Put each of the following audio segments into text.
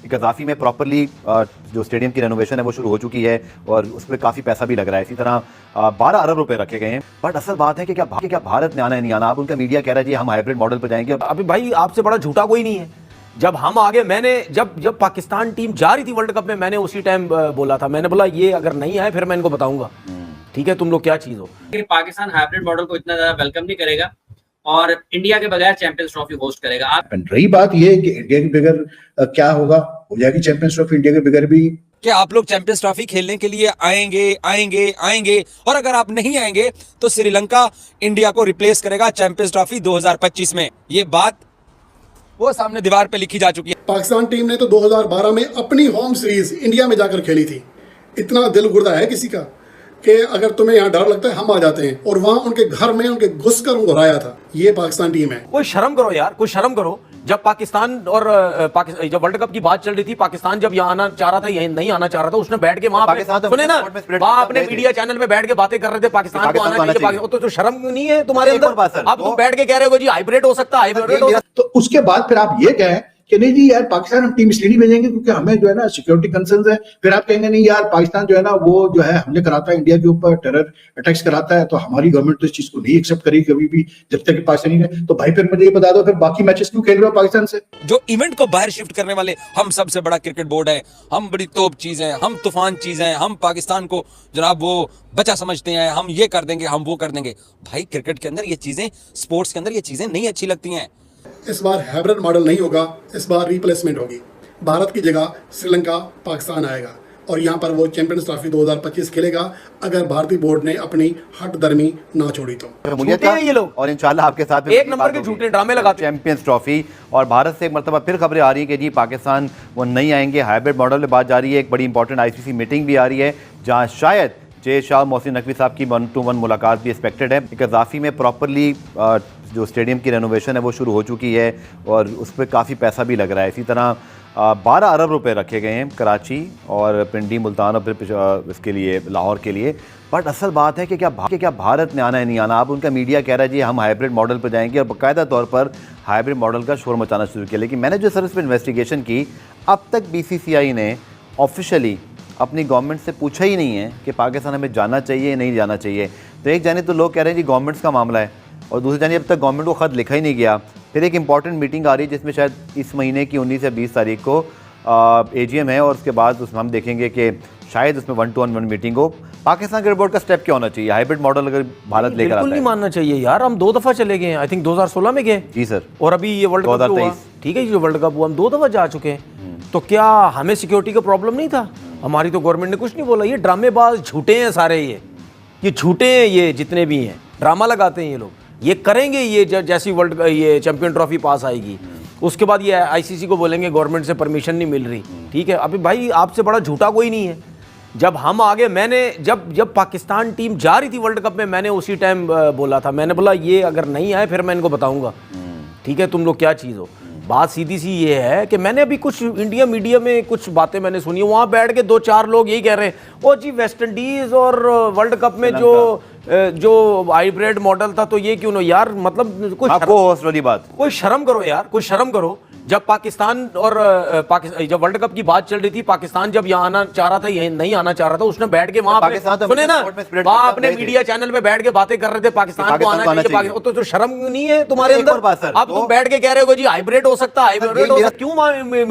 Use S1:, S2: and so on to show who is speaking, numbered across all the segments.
S1: Gaddafi में properly जो stadium की रेनोवेशन है वो शुरू हो चुकी है और उस पर काफ़ी पैसा भी लग रहा है। इसी तरह 12 अरब रुपए रखे गए हैं। बट असल बात है कि क्या भारत ने आना है नहीं आना। अब उनका मीडिया कह रहा है जी हम हाइब्रिड मॉडल पर जाएंगे।
S2: अभी भाई आपसे बड़ा झूठा कोई नहीं है। जब हम आगे मैंने जब पाकिस्तान टीम जा रही थी वर्ल्ड कप में, मैंने उसी टाइम बोला था, मैंने बोला ये अगर नहीं आए फिर मैं इनको बताऊंगा, ठीक है, तुम लोग क्या चीज हो।
S3: पाकिस्तान हाइब्रिड मॉडल को इतना ज्यादा वेलकम नहीं करेगा और इंडिया के बगैर चैंपियंस ट्रॉफी होस्ट करेगा।
S4: रही बात ये कि इंडिया के बगैर क्या होगा, हो जाएगी चैंपियंस ट्रॉफी इंडिया के बगैर भी।
S5: क्या आप लोग चैंपियंस ट्रॉफी खेलने के लिए आएंगे और अगर आप नहीं आएंगे तो श्रीलंका इंडिया को रिप्लेस करेगा चैंपियंस ट्रॉफी 2025 में। ये बात वो सामने दीवार पे लिखी जा चुकी है।
S6: पाकिस्तान टीम ने तो 2012 में अपनी होम सीरीज इंडिया में जाकर खेली थी। इतना दिल गुर्दा है किसी का कि अगर तुम्हें यहाँ डर लगता है हम आ जाते हैं, और वहां उनके घर में उनके घुसकर उनको हराया था। ये पाकिस्तान टीम है।
S2: कोई शर्म करो यार, कोई शर्म करो। जब पाकिस्तान और जब वर्ल्ड कप की बात चल रही थी, पाकिस्तान जब यहाँ आना चाह रहा था, यहीं नहीं आना चाह रहा था, उसने बैठ के वहां सुने ना, वहां अपने मीडिया चैनल पे बैठ के बातें कर रहे थे पाकिस्तान को आना चाहिए। तो शर्म नहीं है तुम्हारे अंदर? अब तुम बैठ के कह रहे हो जी हाइब्रिड हो सकता है, हाइब्रिड हो।
S4: तो उसके बाद फिर आप ये कहें कि नहीं जी यार पाकिस्तान हम टीम इसलिए नहीं भेजेंगे क्योंकि हमें जो है ना सिक्योरिटी कंसर्न्स है। फिर आप कहेंगे नहीं यार पाकिस्तान जो है ना वो जो है हमले कराता है इंडिया के ऊपर, टेरर अटैक्स कराता है, तो हमारी गवर्नमेंट तो इस चीज को नहीं एक्सेप्ट करेगी कभी भी जब तक पाकिस्तानी है। तो भाई फिर मुझे ये बता दो फिर बाकी मैचेस क्यों खेल रहे हो पाकिस्तान से?
S5: जो इवेंट को बाहर शिफ्ट करने वाले हम सबसे बड़ा क्रिकेट बोर्ड है, हम बड़ी तोप चीज है, हम तूफान चीज है, हम पाकिस्तान को जनाब वो बचा समझते हैं, हम ये कर देंगे, हम वो कर देंगे। भाई क्रिकेट के अंदर ये चीजें, स्पोर्ट्स के अंदर ये चीजें नहीं अच्छी लगती हैं।
S6: इस बार हाइब्रिड मॉडल नहीं होगा, इस बार रिप्लेसमेंट होगी। भारत की जगह श्रीलंका पाकिस्तान आएगा और यहाँ पर वो चैंपियंस ट्रॉफी 2025 खेलेगा अगर भारतीय बोर्ड ने अपनी हट दर्मी ना छोड़ी तो।
S2: झूठे हैं ये लोग
S1: और इंशाल्लाह आपके साथ
S2: एक नंबर के झूठे ड्रामे लगाते हैं।
S1: चैंपियंस ट्रॉफी और भारत से एक मरतबा फिर खबरें आ रही है कि जी पाकिस्तान वो नहीं आएंगे, हाइब्रिड मॉडल में बात जा रही है। एक बड़ी इंपॉर्टेंट आईसीसी मीटिंग भी आ रही है जहाँ शायद जे शाह मोहसिन नकवी साहब की 1-to-1 मुलाकात भी एक्सपेक्टेड है। गद्दाफी में प्रॉपरली जो स्टेडियम की रेनोवेशन है वो शुरू हो चुकी है और उस पर काफ़ी पैसा भी लग रहा है। इसी तरह 12 अरब रुपए रखे गए हैं कराची और पिंडी, मुल्तान और फिर इसके लिए लाहौर के लिए। बट असल बात है कि क्या भारत ने आना है नहीं आना। अब उनका मीडिया कह रहा है जी हम हाइब्रिड मॉडल पर जाएंगे और बाकायदा तौर पर हाइब्रिड मॉडल का शोर मचाना शुरू किया। लेकिन मैंने जो सर इस पर इन्वेस्टिगेशन की, अब तक BCCI ने ऑफिशियली अपनी गवर्नमेंट से पूछा ही नहीं है कि पाकिस्तान हमें जाना चाहिए नहीं जाना चाहिए। तो एक जाने तो लोग कह रहे हैं जी गवर्नमेंट्स का मामला है और दूसरी जाने अब तक गवर्नमेंट को ख़त लिखा ही नहीं गया। फिर एक इंपॉर्टेंट मीटिंग आ रही है जिसमें शायद इस महीने की 19 या 20 तारीख को AGM है और उसके बाद उसमें हम देखेंगे कि शायद उसमें 1-to-1 मीटिंग हो। पाकिस्तान क्रिकेट बोर्ड का स्टेप क्या होना चाहिए? हाइब्रिड मॉडल अगर भारत लेकर आता है,
S2: बिल्कुल नहीं मानना चाहिए यार। हम 2 दफ़ा चले गए, आई थिंक 2016 में गए
S1: जी सर,
S2: और अभी ये वर्ल्ड कप हुआ, ठीक है, जो वर्ल्ड कप हुआ हम 2 दफ़ा जा चुके हैं। तो क्या हमें सिक्योरिटी का प्रॉब्लम नहीं था? हमारी तो गवर्नमेंट ने कुछ नहीं बोला। ये ड्रामेबाज झूठे हैं सारे, ये झूठे हैं, ये जितने भी हैं ड्रामा लगाते हैं ये लोग। ये करेंगे ये जैसी वर्ल्ड ये चैंपियन ट्रॉफी पास आएगी उसके बाद ये ICC को बोलेंगे गवर्नमेंट से परमिशन नहीं मिल रही, ठीक है। अभी भाई आपसे बड़ा झूठा कोई नहीं है। जब हम आगे मैंने जब पाकिस्तान टीम जा रही थी वर्ल्ड कप में, मैंने उसी टाइम बोला था, मैंने बोला ये अगर नहीं आए फिर मैं इनको बताऊंगा, ठीक है, तुम लोग क्या चीज़ हो। बात सीधी सी ये है कि मैंने अभी कुछ इंडिया मीडिया में कुछ बातें मैंने सुनी है, वहाँ बैठ के 2-4 लोग यही कह रहे हैं ओ जी वेस्ट इंडीज़ और वर्ल्ड कप में जो हाइब्रिड मॉडल था तो ये क्यों ना यार, मतलब कोई शर्म करो यार, कोई शर्म करो। जब पाकिस्तान और जब वर्ल्ड कप की बात चल रही थी, पाकिस्तान जब यहाँ आना चाह रहा था, यहीं नहीं आना चाह रहा था, उसने बैठ के वहां सुने ना, वहां अपने मीडिया चैनल पे बैठ के बातें कर रहे थे पाकिस्तान को आना चाहिए। तो शर्म नहीं है तुम्हारे अंदर? अब तुम बैठ के कह रहे हो जी हाइब्रिड हो सकता है, हाइब्रिड हो सकता। क्यों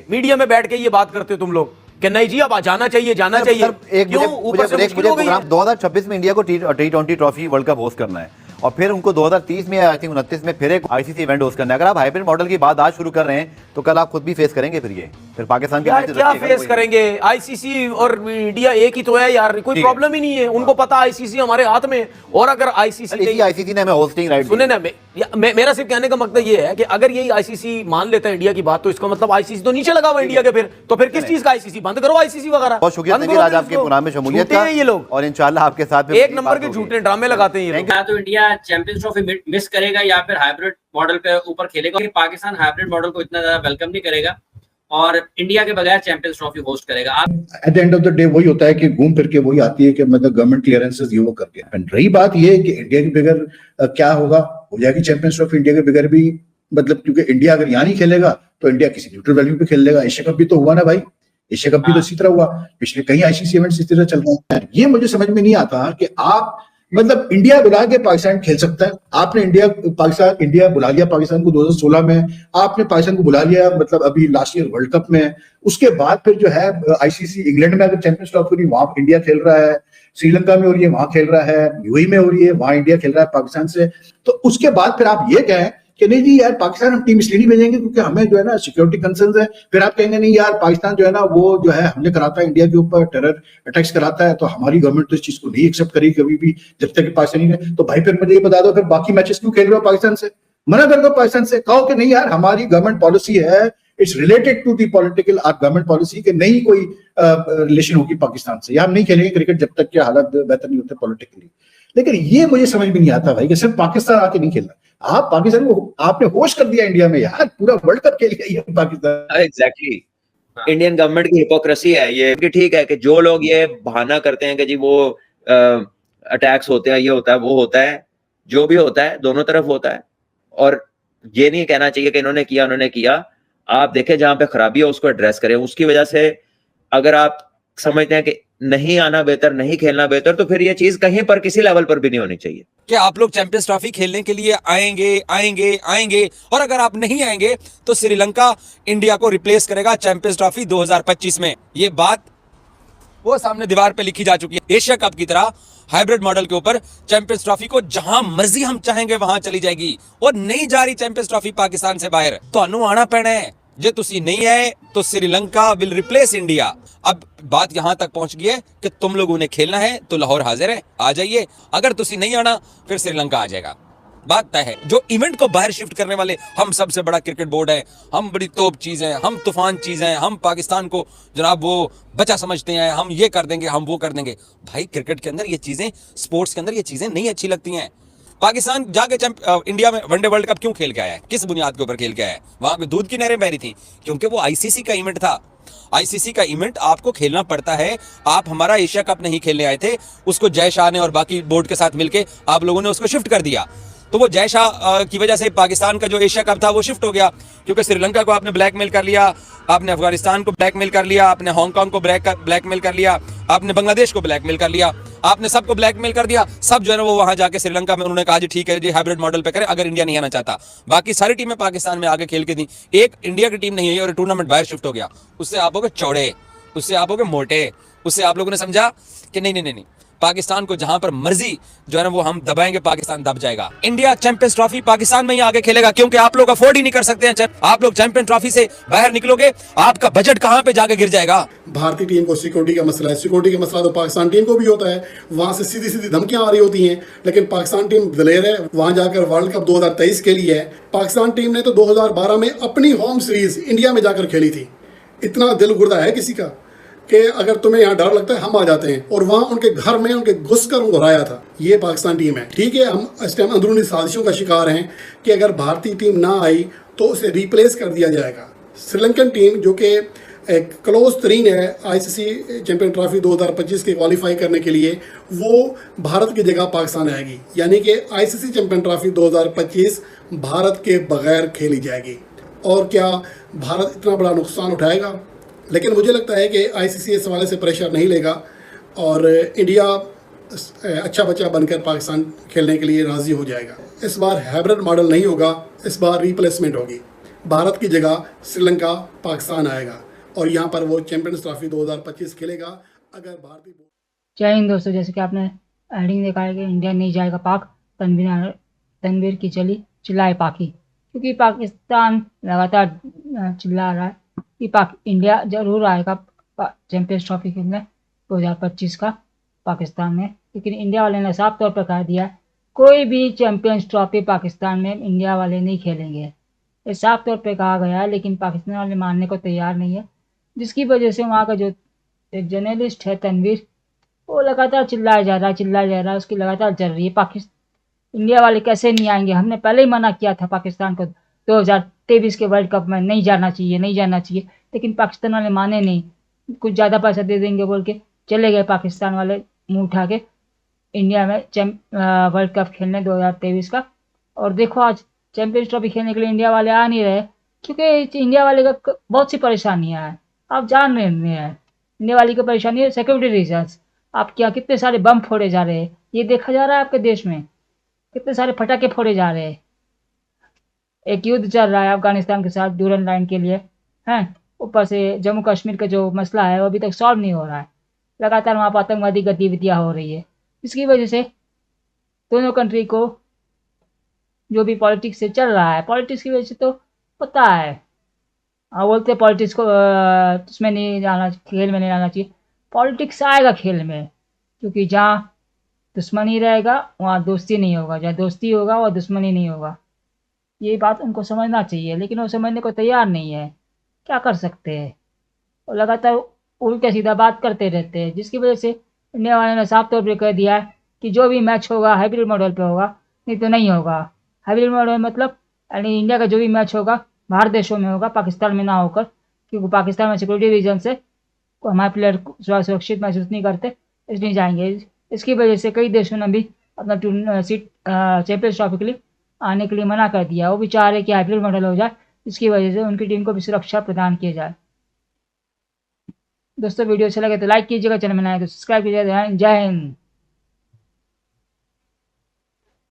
S2: मीडिया में बैठ के ये बात करते हो तुम लोग कि नहीं जी अब जाना चाहिए, जाना चाहिए? क्यों ऊपर से मुश्किल हो गई?
S1: 2026 में इंडिया को T20 trophy world cup host करना है और फिर उनको 2030 में आई थिंक 29 में फिर एक ICC इवेंट होस्ट करना है। अगर आप हाइब्रिड मॉडल की बात आज शुरू कर रहे हैं तो कल आप खुद भी फेस करेंगे फिर पाकिस्तान के
S2: क्या फेस करेंगे? ICC और इंडिया एक ही तो है यार, कोई प्रॉब्लम ही नहीं है। उनको पता ICC हमारे हाथ में, और अगर
S1: ICC ने हमें होस्टिंग राइट
S2: सुने ना, मेरा सिर्फ कहने का मकसद ये है कि अगर यही ICC मान लेता है इंडिया की बात तो इसका मतलब ICC तो नीचे लगा हुआ इंडिया के, फिर किस चीज का ICC? बंद करो ICC वगैरह।
S1: बहुत शुक्रिया आज आपके प्रोग्राम में शमूलियत का
S2: ये लोग,
S1: और इंशाल्लाह आपके साथ
S2: एक नंबर के झूठे ड्रामे लगाते हैं ये लोग।
S3: तो इंडिया चैंपियंस ट्रॉफी मिस करेगा या फिर हाइब्रिड मॉडल के ऊपर खेलेगा। पाकिस्तान हाइब्रिड मॉडल को इतना ज्यादा वेलकम नहीं करेगा और इंडिया के बगैर चैंपियंस ट्रॉफी होस्ट करेगा।
S4: At the end of the day वही होता है कि घूम फिर के वही आती है कि मतलब गवर्नमेंट क्लियरेंसेस ये वो करके। रही बात ये कि इंडिया के बगैर क्या होगा, हो जाएगी चैंपियंस ट्रॉफी इंडिया के बगैर भी, मतलब क्योंकि इंडिया अगर यहाँ नहीं खेलेगा तो इंडिया किसी न्यूट्रल वैल्यू पे खेल लेगा। एशिया कप भी तो हुआ ना भाई, एशिया कप भी तो इसी तरह हुआ, पिछले कई आईसीसी इवेंट्स इसी तरह चल रहे हैं। ये मुझे समझ में नहीं आता कि आप मतलब इंडिया बुला के पाकिस्तान खेल सकता है। आपने इंडिया बुला लिया पाकिस्तान को 2016 में, आपने पाकिस्तान को बुला लिया मतलब अभी लास्ट ईयर वर्ल्ड कप में। उसके बाद फिर जो है आईसीसी इंग्लैंड में अगर चैंपियंस ट्रॉफी हो रही है वहां इंडिया खेल रहा है, श्रीलंका में हो रही है वहां खेल रहा है, यूएई में हो रही है वहां इंडिया खेल रहा है पाकिस्तान से। तो उसके बाद फिर आप ये कहें कि नहीं जी यार पाकिस्तान हम टीम इसलिए नहीं भेजेंगे क्योंकि हमें जो है ना सिक्योरिटी कंसर्न्स है। फिर आप कहेंगे नहीं यार पाकिस्तान जो है ना वो जो है हमले कराता है इंडिया के ऊपर, टेरर अटैक्स कराता है, तो हमारी गवर्नमेंट तो इस चीज को नहीं एक्सेप्ट करेगी कभी भी जब तक कि पाकिस्तानी है। तो भाई फिर मुझे ये बता दो फिर बाकी मैचेस क्यों खेल रहे हो पाकिस्तान से? मना कर दो पाकिस्तान से, कहो कि नहीं यार हमारी गवर्नमेंट पॉलिसी है, it's related to the political government policy कि नहीं कोई रिलेशन होगी पाकिस्तान से, या हम नहीं खेलेंगे क्रिकेट जब तक के हालात बेहतर नहीं होते पॉलिटिकली। लेकिन ये मुझे समझ में नहीं आता भाई कि सिर्फ पाकिस्तान आके नहीं खेलना। आप पाकिस्तान को आपने होस्ट कर दिया इंडिया में यार, पूरा वर्ल्ड कप खेल गया ये पाकिस्तान।
S7: एग्जैक्टली इंडियन गवर्नमेंट की हिपोक्रेसी है ये कि ठीक है कि जो लोग ये बहाना करते हैं कि जी वो अटैक्स होते हैं, ये होता है वो होता है, जो भी होता है दोनों तरफ होता है। और ये नहीं कहना चाहिए कि इन्होंने किया उन्होंने किया। आप देखें जहां पे खराबी है उसको एड्रेस करें। उसकी वजह से अगर आप समझते हैं कि नहीं आना बेहतर, नहीं खेलना बेहतर, तो फिर ये चीज कहीं पर किसी लेवल पर भी नहीं होनी चाहिए।
S5: कि आप लोग चैंपियंस ट्रॉफी खेलने के लिए आएंगे आएंगे आएंगे, और अगर आप नहीं आएंगे तो श्रीलंका इंडिया को रिप्लेस करेगा चैंपियंस ट्रॉफी 2025 में। ये बात वो सामने दीवार पे लिखी जा चुकी है। एशिया कप की तरह हाइब्रिड मॉडल के ऊपर चैंपियंस ट्रॉफी को जहां मर्जी हम चाहेंगे वहां चली जाएगी, और नहीं जा रही चैंपियंस ट्रॉफी पाकिस्तान से बाहर। तो आना पैना है, जे तुसी नहीं आए तो श्रीलंका विल रिप्लेस इंडिया। अब बात यहां तक पहुंच गई है कि तुम लोगों ने खेलना है तो लाहौर हाजिर है, आ जाइए। अगर तुसी नहीं आना फिर श्रीलंका आ जाएगा। बात तय है। जो इवेंट को बाहर शिफ्ट करने वाले हम सबसे बड़ा क्रिकेट बोर्ड है, हम बड़ी तोप चीज है, हम तूफान चीज है, हम पाकिस्तान को जनाब वो बचा समझते हैं, हम ये कर देंगे हम वो कर देंगे। भाई क्रिकेट के अंदर ये चीजें, स्पोर्ट्स के अंदर ये चीजें नहीं अच्छी लगती हैं। पाकिस्तान जाके इंडिया में वनडे वर्ल्ड कप क्यों खेल के आया है? किस बुनियाद के ऊपर खेल के आया है? वहां पे दूध की नहरें बह रही थी क्योंकि वो आईसीसी का इवेंट था। आईसीसी का इवेंट आपको खेलना पड़ता है। आप हमारा एशिया कप नहीं खेलने आए थे, उसको जय शाह ने और बाकी बोर्ड के साथ मिलके आप लोगों ने उसको शिफ्ट कर दिया। तो वो जय शाह की वजह से पाकिस्तान का जो एशिया कप था वो शिफ्ट हो गया, क्योंकि श्रीलंका को आपने ब्लैकमेल कर लिया, आपने अफगानिस्तान को ब्लैकमेल कर लिया, आपने हांगकांग को ब्लैकमेल कर लिया, आपने बांग्लादेश को ब्लैकमेल कर लिया, आपने सबको ब्लैकमेल कर दिया। सब जो है ना वो वहां जाके श्रीलंका में उन्होंने कहा जी ठीक है जी हाइब्रिड मॉडल पे करें, अगर इंडिया नहीं आना चाहता। बाकी सारी टीमें पाकिस्तान में आगे खेल के दी, एक इंडिया की टीम नहीं है और टूर्नामेंट बाहर शिफ्ट हो गया। उससे आप हो गए चौड़े, उससे आप हो गए मोटे, उससे आप लोगों ने समझा कि नहीं पाकिस्तान को जहां पर मर्जी जो है ना वो हम दबाएंगे, पाकिस्तान दब जाएगा। इंडिया चैंपियंस ट्रॉफी पाकिस्तान में ही आगे खेलेगा क्योंकि आप लोग अफोर्ड ही नहीं कर सकते हैं। आप लोग चैंपियन ट्रॉफी से बाहर निकलोगे, आपका बजट कहां पे जाके गिर जाएगा।
S6: भारतीय टीम को सिक्योरिटी का मसला है, सिक्योरिटी का मसला तो पाकिस्तान टीम को भी होता है। वहां से सीधी सीधी धमकियां आ रही होती हैं, लेकिन पाकिस्तान टीम दिलेर है, वहां जाकर वर्ल्ड कप 2023 के लिए है। पाकिस्तान टीम ने तो 2012 में अपनी होम सीरीज इंडिया में जाकर खेली थी। इतना दिल गुर्दा है किसी का कि अगर तुम्हें यहाँ डर लगता है हम आ जाते हैं, और वहां उनके घर में उनके घुसकर उनको हराया था। ये पाकिस्तान टीम है। ठीक है, हम इस टाइम अंदरूनी साजिशों का शिकार हैं कि अगर भारतीय टीम ना आई तो उसे रिप्लेस कर दिया जाएगा। श्रीलंकन टीम जो कि एक क्लोज तरीन है आईसीसी चैंपियन ट्रॉफी 2025 के क्वालिफाई करने के लिए, वो भारत की जगह पाकिस्तान आएगी। यानी कि आईसीसी चैंपियन ट्रॉफी 2025 भारत के बगैर खेली जाएगी। और क्या भारत इतना बड़ा नुकसान उठाएगा? लेकिन मुझे लगता है कि आईसीसी इस हवाले से प्रेशर नहीं लेगा और इंडिया अच्छा बच्चा बनकर पाकिस्तान खेलने के लिए राज़ी हो जाएगा। इस बार हाइब्रिड मॉडल नहीं होगा, इस बार रिप्लेसमेंट होगी। भारत की जगह श्रीलंका पाकिस्तान आएगा और यहाँ पर वो चैंपियंस ट्रॉफी 2025 खेलेगा। अगर भारतीय
S8: जय हिंद दोस्तों, जैसे कि आपने हेडिंग देखा है कि इंडिया नहीं जाएगा पाक, तनवीर की चिल्लाए पाकी, क्योंकि पाकिस्तान लगातार चिल्ला रहा है कि इंडिया जरूर आएगा चैंपियंस ट्रॉफी खेलने 2025 का पाकिस्तान में। लेकिन इंडिया वाले ने साफ तौर पर कह दिया कोई भी चैंपियंस ट्रॉफी पाकिस्तान में इंडिया वाले नहीं खेलेंगे। ये साफ तौर पर कहा गया है, लेकिन पाकिस्तान वाले मानने को तैयार नहीं है, जिसकी वजह से वहाँ का जो एक जर्नलिस्ट है तनवीर, वो लगातार चिल्लाया जा रहा है, उसकी लगातार चल रही है इंडिया वाले कैसे नहीं आएंगे, हमने पहले ही मना किया था पाकिस्तान को 2023 के वर्ल्ड कप में नहीं जाना चाहिए, लेकिन पाकिस्तान वाले माने नहीं। कुछ ज़्यादा पैसा दे देंगे बोल के चले गए पाकिस्तान वाले मुंह उठा के इंडिया में वर्ल्ड कप खेलने 2023 का। और देखो आज चैंपियंस ट्रॉफी खेलने के लिए इंडिया वाले आ नहीं रहे, क्योंकि इंडिया वाले का बहुत सी परेशानियां हैं, आप जान रहे हैं। इंडिया वाली की परेशानी है सिक्योरिटी रीजंस। आप क्या कितने सारे बम फोड़े जा रहे हैं, ये देखा जा रहा है आपके देश में, कितने सारे पटाखे फोड़े जा रहे हैं। एक युद्ध चल रहा है अफगानिस्तान के साथ ड्यूरन लाइन के लिए, हैं। ऊपर से जम्मू कश्मीर का जो मसला है वो अभी तक सॉल्व नहीं हो रहा है, लगातार वहाँ पर आतंकवादी गतिविधियाँ हो रही है। इसकी वजह से दोनों कंट्री को जो भी पॉलिटिक्स से चल रहा है, पॉलिटिक्स की वजह से तो पता है। हाँ, बोलते हैं पॉलिटिक्स को उसमें नहीं जाना, खेल में नहीं आना चाहिए। पॉलिटिक्स आएगा खेल में, क्योंकि जहाँ दुश्मनी रहेगा वहाँ दोस्ती नहीं होगा, जहाँ दोस्ती होगा वहाँ दुश्मनी नहीं होगा। ये बात उनको समझना चाहिए, लेकिन वो समझने को तैयार नहीं है। क्या कर सकते हैं, वो लगातार उल्टा सीधा बात करते रहते हैं, जिसकी वजह से इंडिया वाले ने साफ तौर पर कह दिया है कि जो भी मैच होगा हाइब्रिड मॉडल पे होगा, नहीं तो नहीं होगा। हाइब्रिड मॉडल मतलब यानी इंडिया का जो भी मैच होगा बाहर देशों में होगा, पाकिस्तान में ना होकर, क्योंकि पाकिस्तान में सिक्योरिटी रीजन से हमारे प्लेयर सुरक्षित महसूस नहीं करते, इसलिए जाएंगे। इसकी वजह से कई देशों ने भी अपना सीट चैंपियंस ट्रॉफी के लिए आने के लिए मना कर दिया। वो भी चाह रहे कि हाइब्रिड मॉडल हो जाए, इसकी वजह से उनकी टीम को भी सुरक्षा प्रदान की जाए। दोस्तों वीडियो अच्छा लगे तो लाइक कीजिएगा, चैनल में नए तो सब्सक्राइब कीजिएगा। जय हिंद।